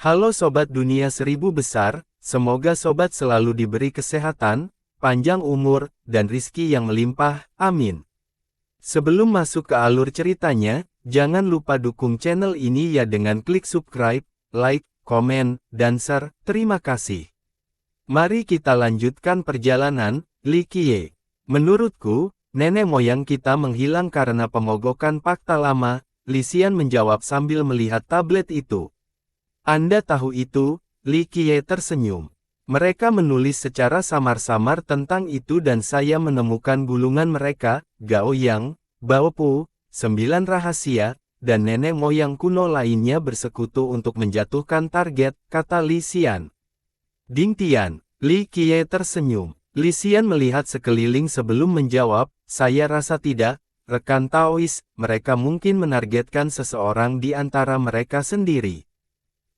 Halo Sobat Dunia Seribu Besar, semoga Sobat selalu diberi kesehatan, panjang umur, dan rizki yang melimpah, amin. Sebelum masuk ke alur ceritanya, jangan lupa dukung channel ini ya dengan klik subscribe, like, komen, dan share, terima kasih. Mari kita lanjutkan perjalanan, Li Qiye. Menurutku, nenek moyang kita menghilang karena pemogokan fakta lama, Li Xian menjawab sambil melihat tablet itu. Anda tahu itu, Li Qiye tersenyum. Mereka menulis secara samar-samar tentang itu dan saya menemukan gulungan mereka, Gao Yang, Bao Pu, 9 rahasia, dan nenek moyang kuno lainnya bersekutu untuk menjatuhkan target, kata Li Xian. Ding Tian, Li Qiye tersenyum. Li Xian melihat sekeliling sebelum menjawab, saya rasa tidak, rekan Taois, mereka mungkin menargetkan seseorang di antara mereka sendiri.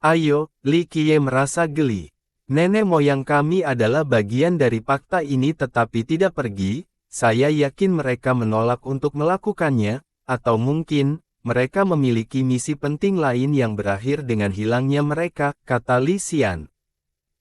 Ayo, Li Qiye merasa geli. Nenek moyang kami adalah bagian dari fakta ini tetapi tidak pergi, saya yakin mereka menolak untuk melakukannya, atau mungkin, mereka memiliki misi penting lain yang berakhir dengan hilangnya mereka, kata Li Xian.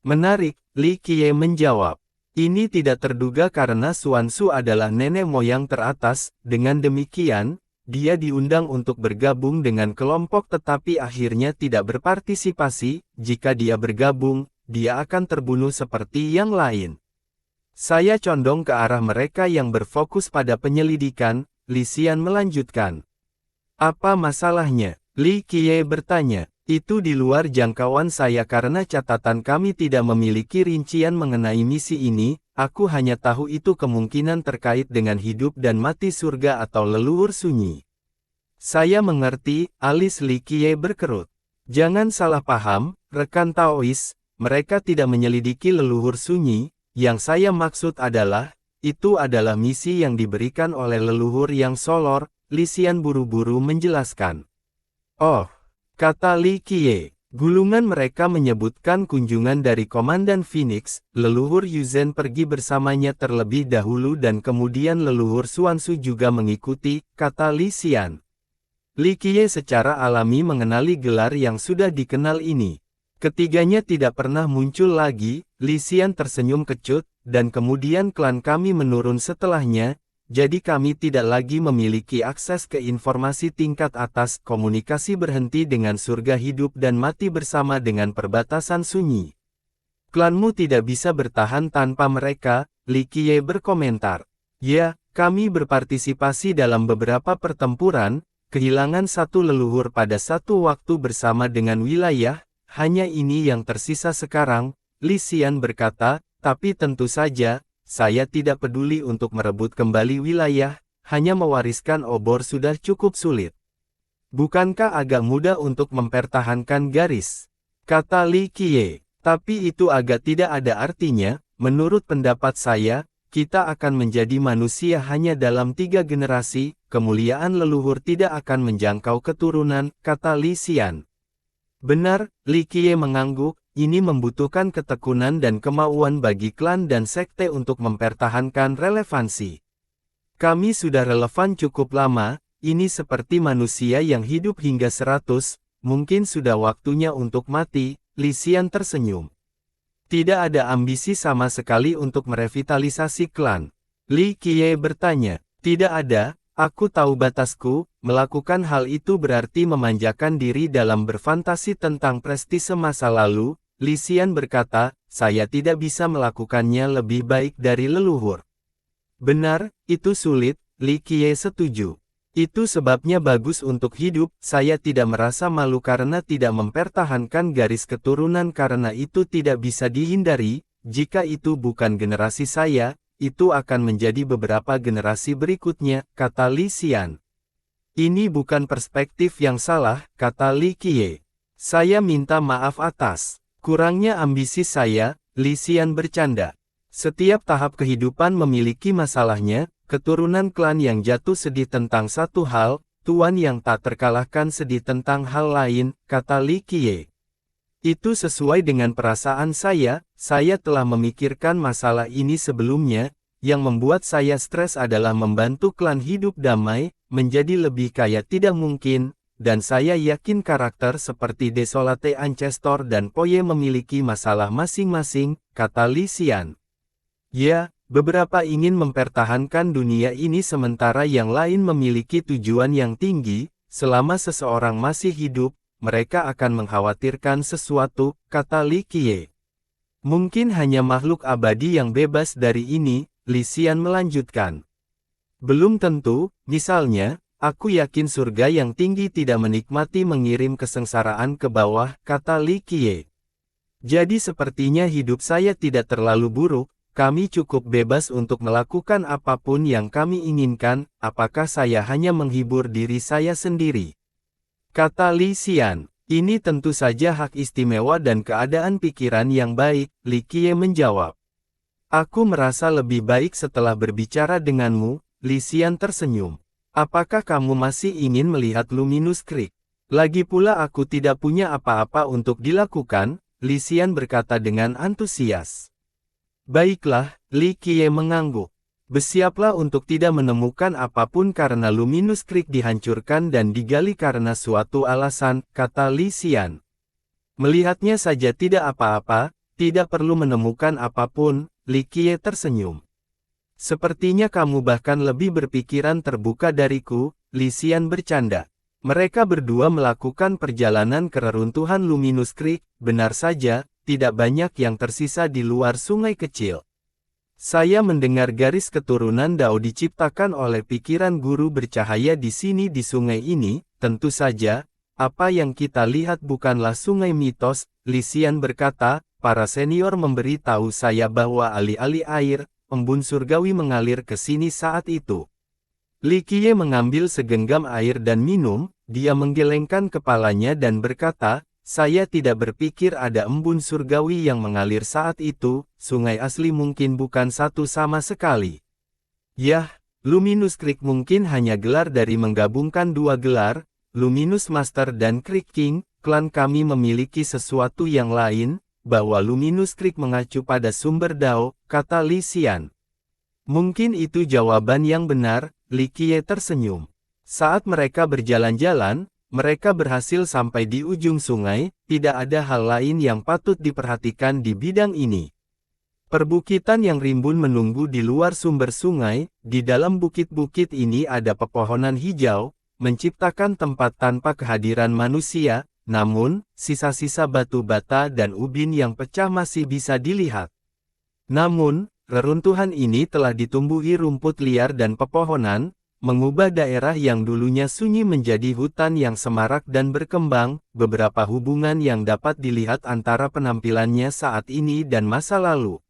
Menarik, Li Qiye menjawab. Ini tidak terduga karena Xuan Su adalah nenek moyang teratas, dengan demikian, dia diundang untuk bergabung dengan kelompok tetapi akhirnya tidak berpartisipasi, jika dia bergabung, dia akan terbunuh seperti yang lain. Saya condong ke arah mereka yang berfokus pada penyelidikan, Li Xian melanjutkan. Apa masalahnya? Li Qiye bertanya. Itu di luar jangkauan saya karena catatan kami tidak memiliki rincian mengenai misi ini, aku hanya tahu itu kemungkinan terkait dengan hidup dan mati surga atau leluhur sunyi. Saya mengerti, alis Li Qiye berkerut. Jangan salah paham, rekan Taois, mereka tidak menyelidiki leluhur sunyi, yang saya maksud adalah, itu adalah misi yang diberikan oleh leluhur yang solor, Li Xian buru-buru menjelaskan. Oh. Kata Li Qiye, gulungan mereka menyebutkan kunjungan dari Komandan Phoenix, leluhur Yuzhen pergi bersamanya terlebih dahulu dan kemudian leluhur Xuan Su juga mengikuti, kata Li Xian. Li Qiye secara alami mengenali gelar yang sudah dikenal ini. Ketiganya tidak pernah muncul lagi, Li Xian tersenyum kecut, dan kemudian klan kami menurun setelahnya. Jadi kami tidak lagi memiliki akses ke informasi tingkat atas, komunikasi berhenti dengan surga hidup dan mati bersama dengan perbatasan sunyi. Klanmu tidak bisa bertahan tanpa mereka, Li Qiye berkomentar. Ya, kami berpartisipasi dalam beberapa pertempuran, kehilangan satu leluhur pada satu waktu bersama dengan wilayah, hanya ini yang tersisa sekarang, Li Xian berkata, tapi tentu saja, saya tidak peduli untuk merebut kembali wilayah, hanya mewariskan obor sudah cukup sulit. Bukankah agak mudah untuk mempertahankan garis? Kata Li Qiye. Tapi itu agak tidak ada artinya, menurut pendapat saya, kita akan menjadi manusia hanya dalam 3 generasi, kemuliaan leluhur tidak akan menjangkau keturunan, kata Li Xian. Benar, Li Qiye mengangguk. Ini membutuhkan ketekunan dan kemauan bagi klan dan sekte untuk mempertahankan relevansi. Kami sudah relevan cukup lama, ini seperti manusia yang hidup hingga 100, mungkin sudah waktunya untuk mati, Li Xian tersenyum. Tidak ada ambisi sama sekali untuk merevitalisasi klan. Li Qiye bertanya, tidak ada, aku tahu batasku, melakukan hal itu berarti memanjakan diri dalam berfantasi tentang prestise masa lalu. Li Xian berkata, saya tidak bisa melakukannya lebih baik dari leluhur. Benar, itu sulit, Li Qiye setuju. Itu sebabnya bagus untuk hidup, saya tidak merasa malu karena tidak mempertahankan garis keturunan karena itu tidak bisa dihindari, jika itu bukan generasi saya, itu akan menjadi beberapa generasi berikutnya, kata Li Xian. Ini bukan perspektif yang salah, kata Li Qiye. Saya minta maaf atas kurangnya ambisi saya, Li Xian bercanda. Setiap tahap kehidupan memiliki masalahnya, keturunan klan yang jatuh sedih tentang satu hal, tuan yang tak terkalahkan sedih tentang hal lain, kata Li Qiye. Itu sesuai dengan perasaan saya telah memikirkan masalah ini sebelumnya, yang membuat saya stres adalah membantu klan hidup damai, menjadi lebih kaya tidak mungkin, dan saya yakin karakter seperti Desolate Ancestor dan Poye memiliki masalah masing-masing, kata Li Xian. Ya, beberapa ingin mempertahankan dunia ini sementara yang lain memiliki tujuan yang tinggi. Selama seseorang masih hidup, mereka akan mengkhawatirkan sesuatu, kata Li Qiye. Mungkin hanya makhluk abadi yang bebas dari ini, Li Xian melanjutkan. Belum tentu, misalnya, aku yakin surga yang tinggi tidak menikmati mengirim kesengsaraan ke bawah, kata Li Qiye. Jadi sepertinya hidup saya tidak terlalu buruk, kami cukup bebas untuk melakukan apapun yang kami inginkan, apakah saya hanya menghibur diri saya sendiri? Kata Li Xian, ini tentu saja hak istimewa dan keadaan pikiran yang baik, Li Qiye menjawab. Aku merasa lebih baik setelah berbicara denganmu, Li Xian tersenyum. Apakah kamu masih ingin melihat Luminous Creek? Lagi pula aku tidak punya apa-apa untuk dilakukan, Li Xian berkata dengan antusias. Baiklah, Li Qiye mengangguk. Bersiaplah untuk tidak menemukan apapun karena Luminous Creek dihancurkan dan digali karena suatu alasan, kata Li Xian. Melihatnya saja tidak apa-apa, tidak perlu menemukan apapun, Li Qiye tersenyum. Sepertinya kamu bahkan lebih berpikiran terbuka dariku, Li Xian bercanda. Mereka berdua melakukan perjalanan ke reruntuhan Luminous Creek, benar saja, tidak banyak yang tersisa di luar sungai kecil. Saya mendengar garis keturunan Dao diciptakan oleh pikiran guru bercahaya di sini di sungai ini, tentu saja, apa yang kita lihat bukanlah sungai mitos, Li Xian berkata, para senior memberi tahu saya bahwa alih-alih air, embun surgawi mengalir ke sini saat itu. Li Qiye mengambil segenggam air dan minum, dia menggelengkan kepalanya dan berkata, saya tidak berpikir ada embun surgawi yang mengalir saat itu, sungai asli mungkin bukan satu sama sekali. Yah, Luminous Creek mungkin hanya gelar dari menggabungkan dua gelar, Luminous Master dan Creek King, klan kami memiliki sesuatu yang lain, bahwa Luminous Creek mengacu pada sumber Dao, kata Li Xian. Mungkin itu jawaban yang benar, Li Qiye tersenyum. Saat mereka berjalan-jalan, mereka berhasil sampai di ujung sungai, tidak ada hal lain yang patut diperhatikan di bidang ini. Perbukitan yang rimbun menunggu di luar sumber sungai, di dalam bukit-bukit ini ada pepohonan hijau, menciptakan tempat tanpa kehadiran manusia, namun, sisa-sisa batu bata dan ubin yang pecah masih bisa dilihat. Namun, reruntuhan ini telah ditumbuhi rumput liar dan pepohonan, mengubah daerah yang dulunya sunyi menjadi hutan yang semarak dan berkembang, beberapa hubungan yang dapat dilihat antara penampilannya saat ini dan masa lalu.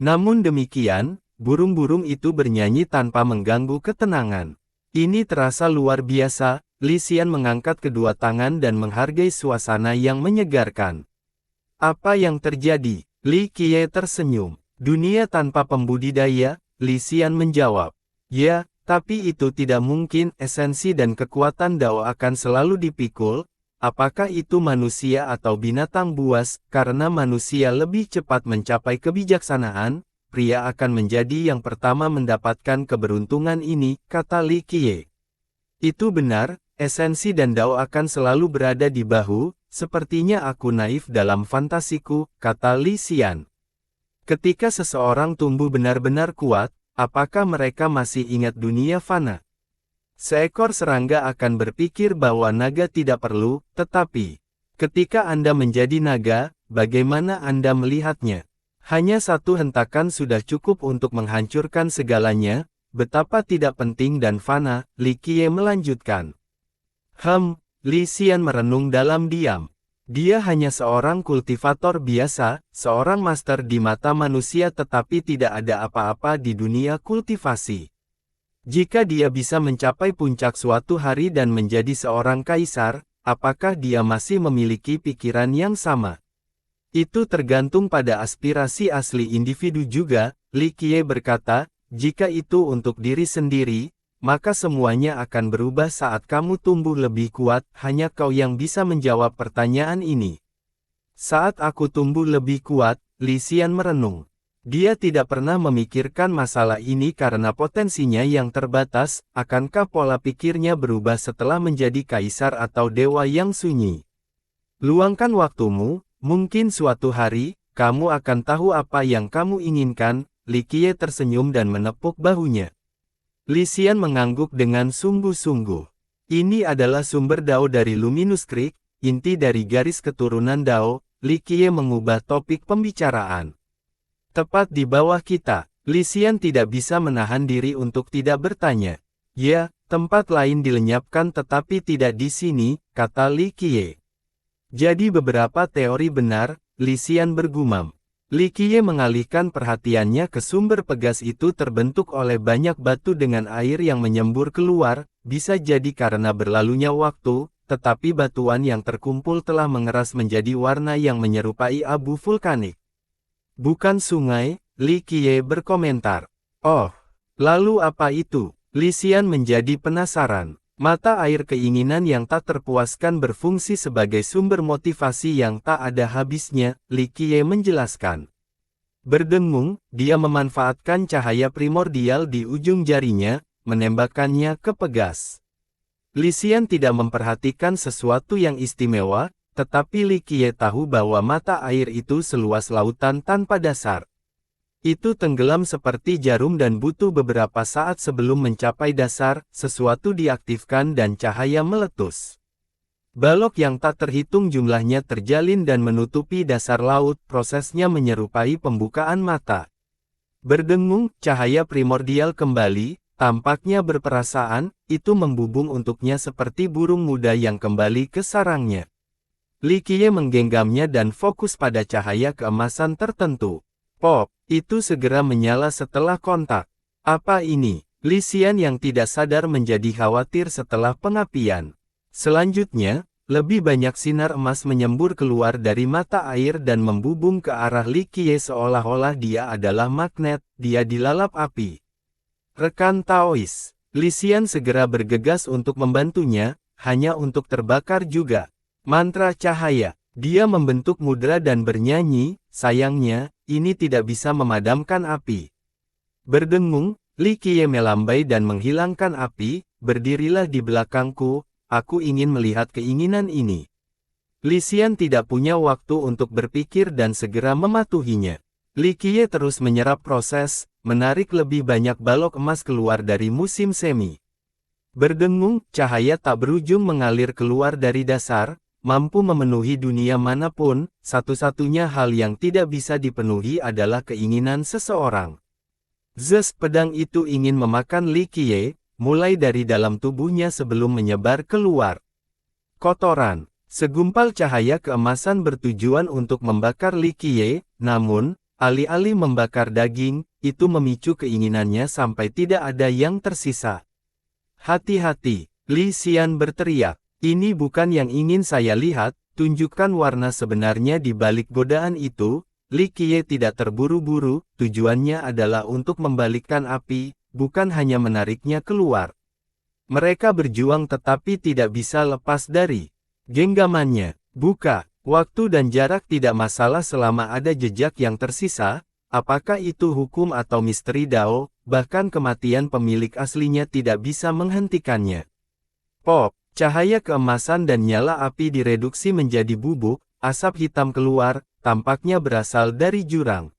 Namun demikian, burung-burung itu bernyanyi tanpa mengganggu ketenangan. Ini terasa luar biasa, Li Xian mengangkat kedua tangan dan menghargai suasana yang menyegarkan. Apa yang terjadi? Li Qiye tersenyum. Dunia tanpa pembudidaya, Li Xian menjawab. Ya, tapi itu tidak mungkin, esensi dan kekuatan Dao akan selalu dipikul, apakah itu manusia atau binatang buas, karena manusia lebih cepat mencapai kebijaksanaan, pria akan menjadi yang pertama mendapatkan keberuntungan ini, kata Li Qiye. Itu benar, esensi dan Dao akan selalu berada di bahu, sepertinya aku naif dalam fantasiku, kata Li Xian. Ketika seseorang tumbuh benar-benar kuat, apakah mereka masih ingat dunia fana? Seekor serangga akan berpikir bahwa naga tidak perlu, tetapi ketika Anda menjadi naga, bagaimana Anda melihatnya? Hanya satu hentakan sudah cukup untuk menghancurkan segalanya, betapa tidak penting dan fana, Li Qiye melanjutkan. Li Xian merenung dalam diam. Dia hanya seorang kultivator biasa, seorang master di mata manusia tetapi tidak ada apa-apa di dunia kultivasi. Jika dia bisa mencapai puncak suatu hari dan menjadi seorang kaisar, apakah dia masih memiliki pikiran yang sama? Itu tergantung pada aspirasi asli individu juga, Li Qiye berkata, jika itu untuk diri sendiri, maka semuanya akan berubah saat kamu tumbuh lebih kuat, hanya kau yang bisa menjawab pertanyaan ini. Saat aku tumbuh lebih kuat, Li Xian merenung. Dia tidak pernah memikirkan masalah ini karena potensinya yang terbatas. Akankah pola pikirnya berubah setelah menjadi kaisar atau dewa yang sunyi? Luangkan waktumu, mungkin suatu hari, kamu akan tahu apa yang kamu inginkan. Li Qiye tersenyum dan menepuk bahunya. Li Xian mengangguk dengan sungguh-sungguh. Ini adalah sumber Dao dari Luminous Creek, inti dari garis keturunan Dao. Li Qiye mengubah topik pembicaraan. Tepat di bawah kita, Li Xian tidak bisa menahan diri untuk tidak bertanya. Ya, tempat lain dilenyapkan tetapi tidak di sini, kata Li Qiye. Jadi beberapa teori benar, Li Xian bergumam. Li Qiye mengalihkan perhatiannya ke sumber pegas itu terbentuk oleh banyak batu dengan air yang menyembur keluar, bisa jadi karena berlalunya waktu, tetapi batuan yang terkumpul telah mengeras menjadi warna yang menyerupai abu vulkanik. Bukan sungai, Li Qiye berkomentar. Oh, lalu apa itu? Li Xian menjadi penasaran. Mata air keinginan yang tak terpuaskan berfungsi sebagai sumber motivasi yang tak ada habisnya, Li Qiye menjelaskan. Berdengung, dia memanfaatkan cahaya primordial di ujung jarinya, menembakkannya ke pegas. Li Xian tidak memperhatikan sesuatu yang istimewa, tetapi Li Qiye tahu bahwa mata air itu seluas lautan tanpa dasar. Itu tenggelam seperti jarum dan butuh beberapa saat sebelum mencapai dasar, sesuatu diaktifkan dan cahaya meletus. Balok yang tak terhitung jumlahnya terjalin dan menutupi dasar laut, prosesnya menyerupai pembukaan mata. Berdengung, cahaya primordial kembali, tampaknya berperasaan, itu membubung untuknya seperti burung muda yang kembali ke sarangnya. Li Qiye menggenggamnya dan fokus pada cahaya keemasan tertentu. Pop, itu segera menyala setelah kontak. Apa ini? Li Xian yang tidak sadar menjadi khawatir setelah pengapian. Selanjutnya, lebih banyak sinar emas menyembur keluar dari mata air dan membubung ke arah Li Qiye seolah-olah dia adalah magnet, dia dilalap api. Rekan Taois, Li Xian segera bergegas untuk membantunya, hanya untuk terbakar juga. Mantra cahaya. Dia membentuk mudra dan bernyanyi, sayangnya, ini tidak bisa memadamkan api. Berdengung, Li Qiye melambai dan menghilangkan api, berdirilah di belakangku, aku ingin melihat keinginan ini. Li Xian tidak punya waktu untuk berpikir dan segera mematuhinya. Li Qiye terus menyerap proses, menarik lebih banyak balok emas keluar dari musim semi. Berdengung, cahaya tak berujung mengalir keluar dari dasar, mampu memenuhi dunia manapun, satu-satunya hal yang tidak bisa dipenuhi adalah keinginan seseorang. Zes pedang itu ingin memakan Li Qiye, mulai dari dalam tubuhnya sebelum menyebar keluar. Kotoran, segumpal cahaya keemasan bertujuan untuk membakar Li Qiye, namun, alih-alih membakar daging, itu memicu keinginannya sampai tidak ada yang tersisa. Hati-hati, Li Xian berteriak. Ini bukan yang ingin saya lihat, tunjukkan warna sebenarnya di balik godaan itu. Li Qiye tidak terburu-buru, tujuannya adalah untuk membalikkan api, bukan hanya menariknya keluar. Mereka berjuang tetapi tidak bisa lepas dari genggamannya. Buka, waktu dan jarak tidak masalah selama ada jejak yang tersisa, apakah itu hukum atau misteri Dao, bahkan kematian pemilik aslinya tidak bisa menghentikannya. Pop. Cahaya keemasan dan nyala api direduksi menjadi bubuk, asap hitam keluar, tampaknya berasal dari jurang.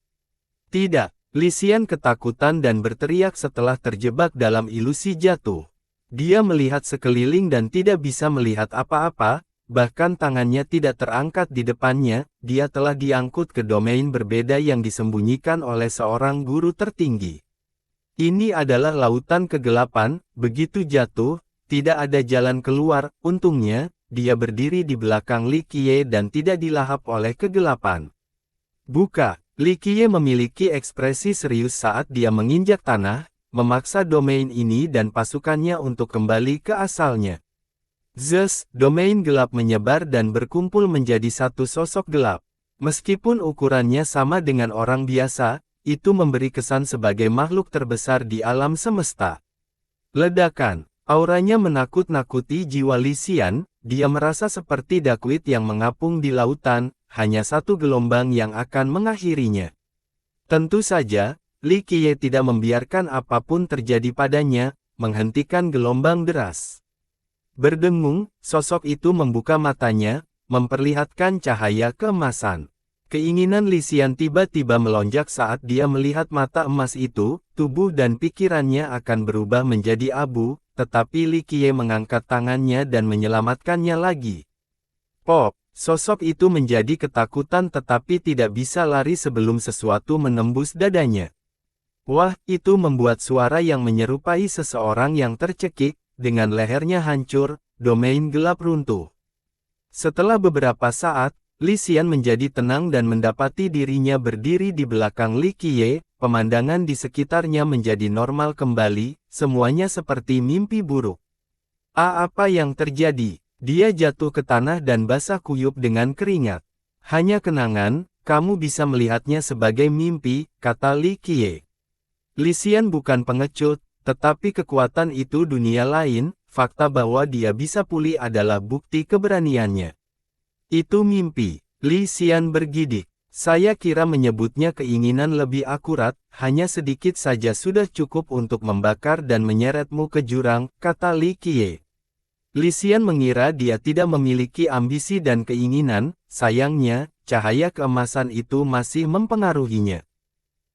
Tidak, Li Xian ketakutan dan berteriak setelah terjebak dalam ilusi jatuh. Dia melihat sekeliling dan tidak bisa melihat apa-apa, bahkan tangannya tidak terangkat di depannya, dia telah diangkut ke domain berbeda yang disembunyikan oleh seorang guru tertinggi. Ini adalah lautan kegelapan, begitu jatuh, tidak ada jalan keluar, untungnya, dia berdiri di belakang Li Qiye dan tidak dilahap oleh kegelapan. Buka, Li Qiye memiliki ekspresi serius saat dia menginjak tanah, memaksa domain ini dan pasukannya untuk kembali ke asalnya. Zeus, domain gelap menyebar dan berkumpul menjadi satu sosok gelap. Meskipun ukurannya sama dengan orang biasa, itu memberi kesan sebagai makhluk terbesar di alam semesta. Ledakan. Auranya menakut-nakuti jiwa Li Xian, dia merasa seperti dakwit yang mengapung di lautan, hanya satu gelombang yang akan mengakhirinya. Tentu saja, Li Qiye tidak membiarkan apapun terjadi padanya, menghentikan gelombang deras. Berdengung, sosok itu membuka matanya, memperlihatkan cahaya keemasan. Keinginan Li Xian tiba-tiba melonjak saat dia melihat mata emas itu, tubuh dan pikirannya akan berubah menjadi abu, tetapi Li Qiye mengangkat tangannya dan menyelamatkannya lagi. Pop, sosok itu menjadi ketakutan tetapi tidak bisa lari sebelum sesuatu menembus dadanya. Wah, itu membuat suara yang menyerupai seseorang yang tercekik, dengan lehernya hancur, domain gelap runtuh. Setelah beberapa saat, Li Xian menjadi tenang dan mendapati dirinya berdiri di belakang Li Qiye, pemandangan di sekitarnya menjadi normal kembali, semuanya seperti mimpi buruk. Apa yang terjadi? Dia jatuh ke tanah dan basah kuyup dengan keringat. Hanya kenangan, kamu bisa melihatnya sebagai mimpi, kata Li Qiye. Li Xian bukan pengecut, tetapi kekuatan itu dunia lain, fakta bahwa dia bisa pulih adalah bukti keberaniannya. Itu mimpi, Li Xian bergidik. Saya kira menyebutnya keinginan lebih akurat, hanya sedikit saja sudah cukup untuk membakar dan menyeretmu ke jurang, kata Li Qiye. Li Xian mengira dia tidak memiliki ambisi dan keinginan, sayangnya, cahaya keemasan itu masih mempengaruhinya.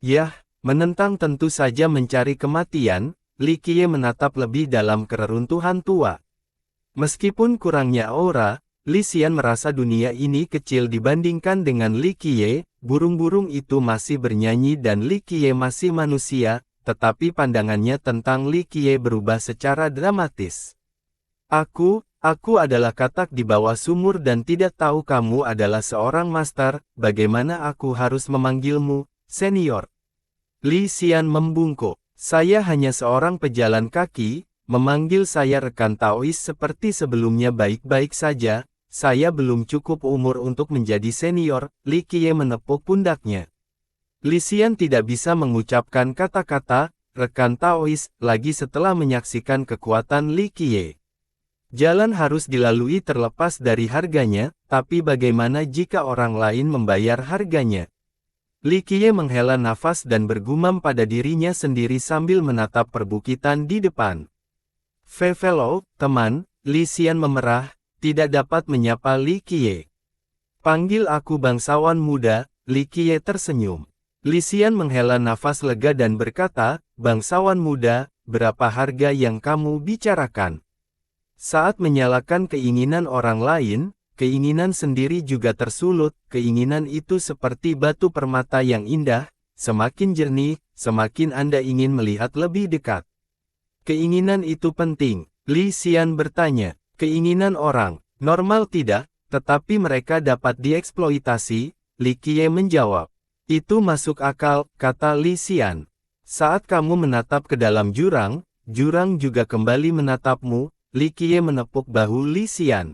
Yah, menentang tentu saja mencari kematian, Li Qiye menatap lebih dalam keruntuhan tua. Meskipun kurangnya aura, Li Xian merasa dunia ini kecil dibandingkan dengan Li Qiye, burung-burung itu masih bernyanyi dan Li Qiye masih manusia, tetapi pandangannya tentang Li Qiye berubah secara dramatis. Aku adalah katak di bawah sumur dan tidak tahu kamu adalah seorang master, bagaimana aku harus memanggilmu, senior? Li Xian membungkuk, saya hanya seorang pejalan kaki, memanggil saya rekan Taois seperti sebelumnya baik-baik saja. Saya belum cukup umur untuk menjadi senior, Li Qiye menepuk pundaknya. Li Xian tidak bisa mengucapkan kata-kata, rekan Taois, lagi setelah menyaksikan kekuatan Li Qiye. Jalan harus dilalui terlepas dari harganya, tapi bagaimana jika orang lain membayar harganya? Li Qiye menghela nafas dan bergumam pada dirinya sendiri sambil menatap perbukitan di depan. Fellow, teman, Li Xian memerah, tidak dapat menyapa Li Qiye. Panggil aku bangsawan muda, Li Qiye tersenyum. Li Xian menghela nafas lega dan berkata, bangsawan muda, berapa harga yang kamu bicarakan? Saat menyalakan keinginan orang lain, keinginan sendiri juga tersulut, keinginan itu seperti batu permata yang indah, semakin jernih, semakin Anda ingin melihat lebih dekat. Keinginan itu penting, Li Xian bertanya. Keinginan orang, normal tidak, tetapi mereka dapat dieksploitasi, Li Qiye menjawab. Itu masuk akal, kata Li Xian. Saat kamu menatap ke dalam jurang, jurang juga kembali menatapmu, Li Qiye menepuk bahu Li Xian.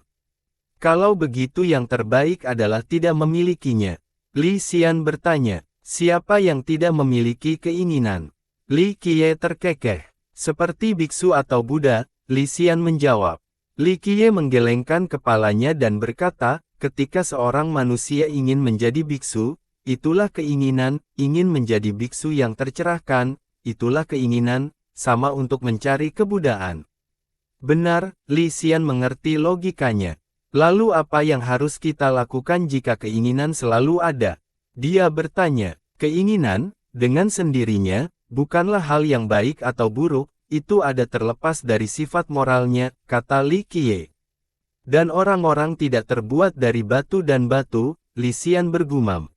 Kalau begitu yang terbaik adalah tidak memilikinya. Li Xian bertanya, siapa yang tidak memiliki keinginan? Li Qiye terkekeh. Seperti biksu atau Buddha, Li Xian menjawab. Li Qiye menggelengkan kepalanya dan berkata, ketika seorang manusia ingin menjadi biksu, itulah keinginan, ingin menjadi biksu yang tercerahkan, itulah keinginan, sama untuk mencari kebudaan. Benar, Li Xian mengerti logikanya. Lalu apa yang harus kita lakukan jika keinginan selalu ada? Dia bertanya, keinginan, dengan sendirinya, bukanlah hal yang baik atau buruk, itu ada terlepas dari sifat moralnya, kata Li Qiye. Dan orang-orang tidak terbuat dari batu dan batu, Li Xian bergumam.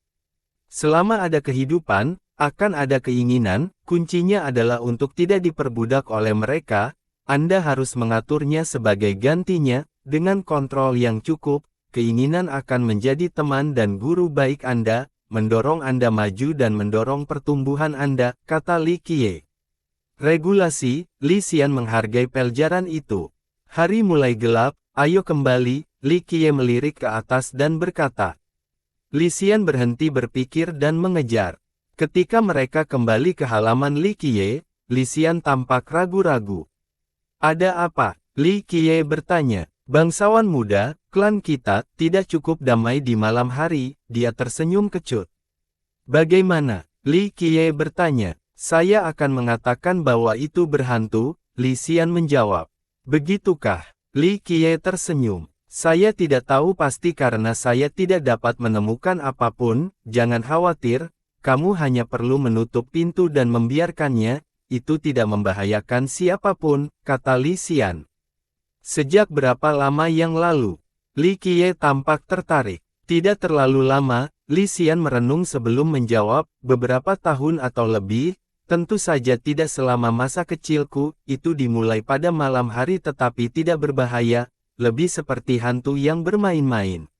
Selama ada kehidupan, akan ada keinginan, kuncinya adalah untuk tidak diperbudak oleh mereka, Anda harus mengaturnya sebagai gantinya, dengan kontrol yang cukup, keinginan akan menjadi teman dan guru baik Anda, mendorong Anda maju dan mendorong pertumbuhan Anda, kata Li Qiye. Regulasi, Li Xian menghargai pelajaran itu. Hari mulai gelap, ayo kembali, Li Qiye melirik ke atas dan berkata. Li Xian berhenti berpikir dan mengejar. Ketika mereka kembali ke halaman Li Qiye, Li Xian tampak ragu-ragu. Ada apa? Li Qiye bertanya. Bangsawan muda, klan kita tidak cukup damai di malam hari, dia tersenyum kecut. Bagaimana? Li Qiye bertanya. Saya akan mengatakan bahwa itu berhantu, Li Xian menjawab. Begitukah? Li Qiye tersenyum. Saya tidak tahu pasti karena saya tidak dapat menemukan apapun, jangan khawatir, kamu hanya perlu menutup pintu dan membiarkannya, itu tidak membahayakan siapapun, kata Li Xian. Sejak berapa lama yang lalu? Li Qiye tampak tertarik. Tidak terlalu lama, Li Xian merenung sebelum menjawab, beberapa tahun atau lebih, tentu saja tidak selama masa kecilku, itu dimulai pada malam hari tetapi tidak berbahaya, lebih seperti hantu yang bermain-main.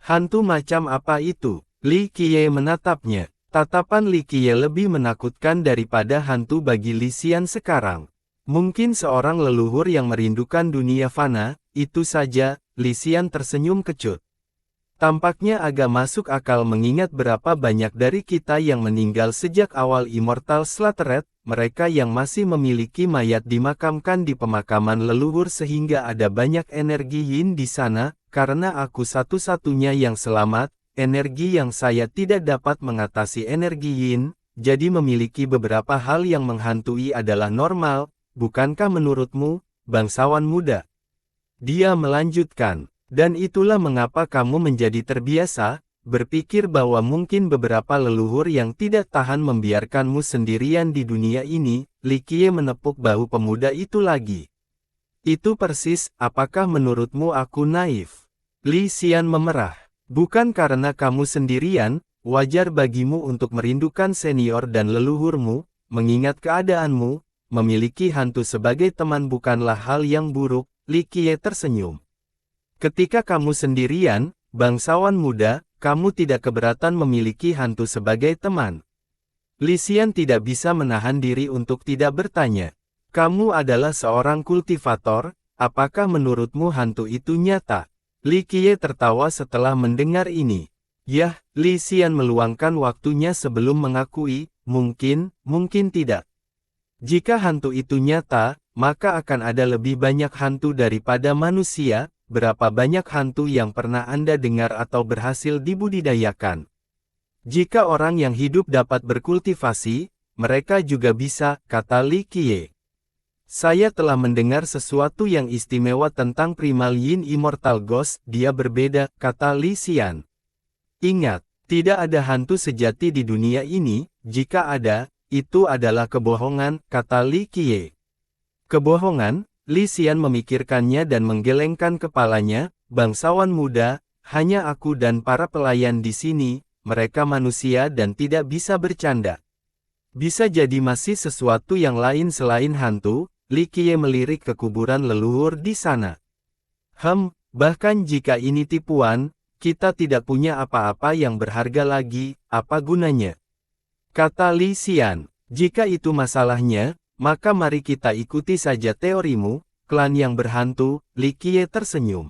Hantu macam apa itu? Li Qiye menatapnya. Tatapan Li Qiye lebih menakutkan daripada hantu bagi Li Xian sekarang. Mungkin seorang leluhur yang merindukan dunia fana, itu saja, Li Xian tersenyum kecut. Tampaknya agak masuk akal mengingat berapa banyak dari kita yang meninggal sejak awal Immortal Slaughtered, mereka yang masih memiliki mayat dimakamkan di pemakaman leluhur sehingga ada banyak energi yin di sana, karena aku satu-satunya yang selamat. Energi yang saya tidak dapat mengatasi energi yin, jadi memiliki beberapa hal yang menghantui adalah normal, bukankah menurutmu, bangsawan muda? Dia melanjutkan, dan itulah mengapa kamu menjadi terbiasa, berpikir bahwa mungkin beberapa leluhur yang tidak tahan membiarkanmu sendirian di dunia ini. Li Qiye menepuk bahu pemuda itu lagi. Itu persis, apakah menurutmu aku naif? Li Xian memerah. Bukan karena kamu sendirian, wajar bagimu untuk merindukan senior dan leluhurmu, mengingat keadaanmu, memiliki hantu sebagai teman bukanlah hal yang buruk, Li Qiye tersenyum. Ketika kamu sendirian, bangsawan muda, kamu tidak keberatan memiliki hantu sebagai teman. Li Xian tidak bisa menahan diri untuk tidak bertanya. Kamu adalah seorang kultivator, apakah menurutmu hantu itu nyata? Li Qiye tertawa setelah mendengar ini. Yah, Li Xian meluangkan waktunya sebelum mengakui, mungkin tidak. Jika hantu itu nyata, maka akan ada lebih banyak hantu daripada manusia. Berapa banyak hantu yang pernah Anda dengar atau berhasil dibudidayakan? Jika orang yang hidup dapat berkultivasi, mereka juga bisa, kata Li Qiye. Saya telah mendengar sesuatu yang istimewa tentang Primal Yin Immortal Ghost, dia berbeda, kata Li Xian. Ingat, tidak ada hantu sejati di dunia ini, jika ada, itu adalah kebohongan, kata Li Qiye. Kebohongan? Li Xian memikirkannya dan menggelengkan kepalanya, bangsawan muda, hanya aku dan para pelayan di sini, mereka manusia dan tidak bisa bercanda. Bisa jadi masih sesuatu yang lain selain hantu. Li Qiye melirik ke kuburan leluhur di sana. Bahkan jika ini tipuan, kita tidak punya apa-apa yang berharga lagi, apa gunanya? Kata Li Xian, jika itu masalahnya, maka mari kita ikuti saja teorimu, klan yang berhantu. Li Qiye tersenyum.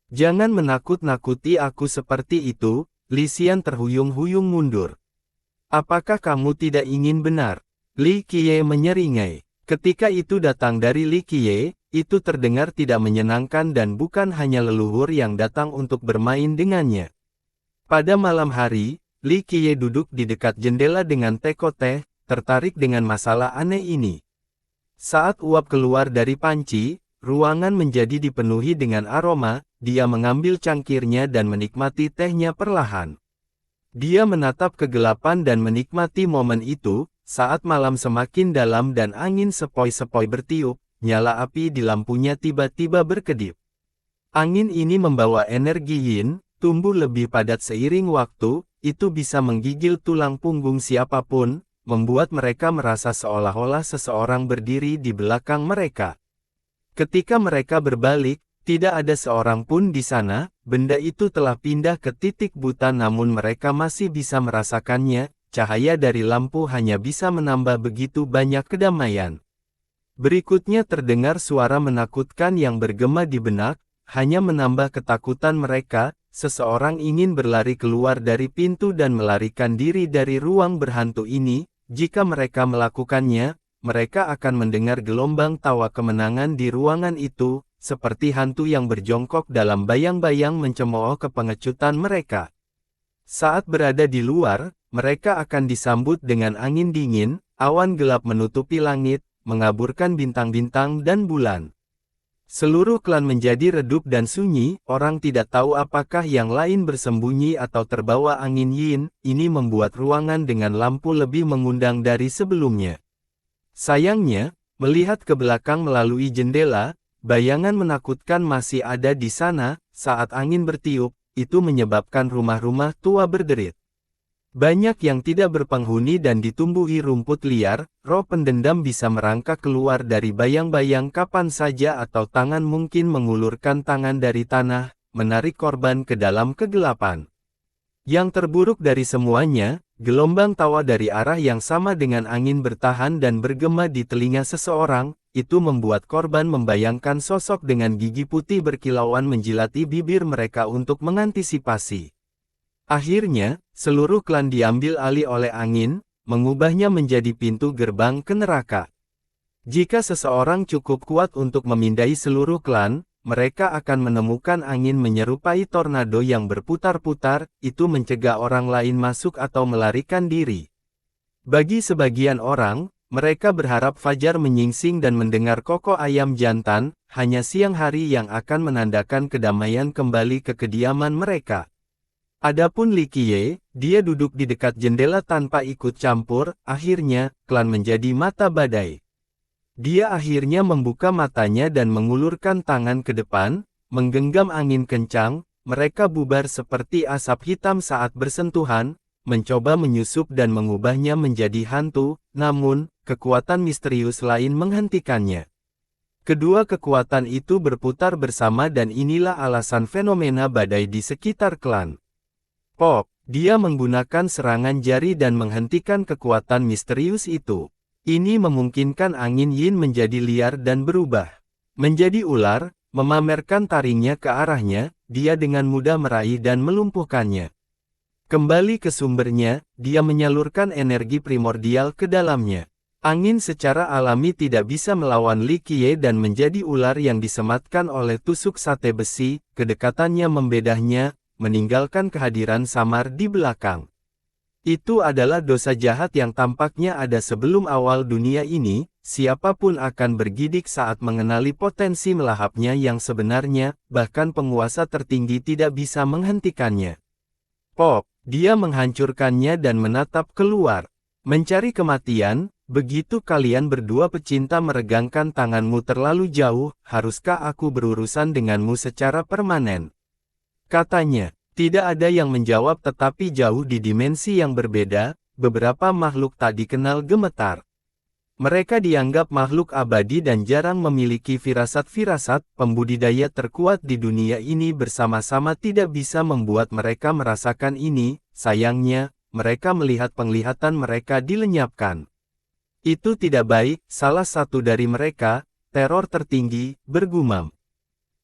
Jangan menakut-nakuti aku seperti itu, Li Xian terhuyung-huyung mundur. Apakah kamu tidak ingin benar? Li Qiye menyeringai. Ketika itu datang dari Li Qiye, itu terdengar tidak menyenangkan dan bukan hanya leluhur yang datang untuk bermain dengannya. Pada malam hari, Li Qiye duduk di dekat jendela dengan teko teh, tertarik dengan masalah aneh ini. Saat uap keluar dari panci, ruangan menjadi dipenuhi dengan aroma, dia mengambil cangkirnya dan menikmati tehnya perlahan. Dia menatap kegelapan dan menikmati momen itu. Saat malam semakin dalam dan angin sepoi-sepoi bertiup, nyala api di lampunya tiba-tiba berkedip. Angin ini membawa energi yin, tumbuh lebih padat seiring waktu, itu bisa menggigil tulang punggung siapapun, membuat mereka merasa seolah-olah seseorang berdiri di belakang mereka. Ketika mereka berbalik, tidak ada seorang pun di sana, benda itu telah pindah ke titik buta namun mereka masih bisa merasakannya. Cahaya dari lampu hanya bisa menambah begitu banyak kedamaian. Berikutnya terdengar suara menakutkan yang bergema di benak, hanya menambah ketakutan mereka. Seseorang ingin berlari keluar dari pintu dan melarikan diri dari ruang berhantu ini. Jika mereka melakukannya, mereka akan mendengar gelombang tawa kemenangan di ruangan itu, seperti hantu yang berjongkok dalam bayang-bayang mencemooh kepengecutan mereka. Saat berada di luar, mereka akan disambut dengan angin dingin, awan gelap menutupi langit, mengaburkan bintang-bintang dan bulan. Seluruh klan menjadi redup dan sunyi, orang tidak tahu apakah yang lain bersembunyi atau terbawa angin yin, ini membuat ruangan dengan lampu lebih mengundang dari sebelumnya. Sayangnya, melihat ke belakang melalui jendela, bayangan menakutkan masih ada di sana, saat angin bertiup, itu menyebabkan rumah-rumah tua berderit. Banyak yang tidak berpenghuni dan ditumbuhi rumput liar, roh pendendam bisa merangkak keluar dari bayang-bayang kapan saja atau tangan mungkin mengulurkan tangan dari tanah, menarik korban ke dalam kegelapan. Yang terburuk dari semuanya, gelombang tawa dari arah yang sama dengan angin bertahan dan bergema di telinga seseorang, itu membuat korban membayangkan sosok dengan gigi putih berkilauan menjilati bibir mereka untuk mengantisipasi. Akhirnya, seluruh klan diambil alih oleh angin, mengubahnya menjadi pintu gerbang ke neraka. Jika seseorang cukup kuat untuk memindai seluruh klan, mereka akan menemukan angin menyerupai tornado yang berputar-putar, itu mencegah orang lain masuk atau melarikan diri. Bagi sebagian orang, mereka berharap fajar menyingsing dan mendengar kokok ayam jantan, hanya siang hari yang akan menandakan kedamaian kembali ke kediaman mereka. Adapun Li Qiye, dia duduk di dekat jendela tanpa ikut campur, akhirnya, klan menjadi mata badai. Dia akhirnya membuka matanya dan mengulurkan tangan ke depan, menggenggam angin kencang, mereka bubar seperti asap hitam saat bersentuhan, mencoba menyusup dan mengubahnya menjadi hantu, namun, kekuatan misterius lain menghentikannya. Kedua kekuatan itu berputar bersama dan inilah alasan fenomena badai di sekitar klan. Pop, dia menggunakan serangan jari dan menghentikan kekuatan misterius itu. Ini memungkinkan angin yin menjadi liar dan berubah menjadi ular, memamerkan taringnya ke arahnya, dia dengan mudah meraih dan melumpuhkannya. Kembali ke sumbernya, dia menyalurkan energi primordial ke dalamnya. Angin secara alami tidak bisa melawan Li Qiye dan menjadi ular yang disematkan oleh tusuk sate besi, kedekatannya membedahnya, meninggalkan kehadiran samar di belakang. Itu adalah dosa jahat yang tampaknya ada sebelum awal dunia ini, siapapun akan bergidik saat mengenali potensi melahapnya yang sebenarnya, bahkan penguasa tertinggi tidak bisa menghentikannya. Pop, dia menghancurkannya dan menatap keluar. Mencari kematian, begitu kalian berdua pecinta meregangkan tanganmu terlalu jauh, haruskah aku berurusan denganmu secara permanen? Katanya, tidak ada yang menjawab tetapi jauh di dimensi yang berbeda, beberapa makhluk tak dikenal gemetar. Mereka dianggap makhluk abadi dan jarang memiliki firasat-firasat, pembudidaya terkuat di dunia ini bersama-sama tidak bisa membuat mereka merasakan ini, sayangnya, mereka melihat penglihatan mereka dilenyapkan. Itu tidak baik, salah satu dari mereka, teror tertinggi, bergumam.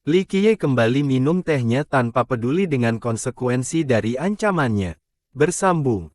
Li Qiye kembali minum tehnya tanpa peduli dengan konsekuensi dari ancamannya. Bersambung.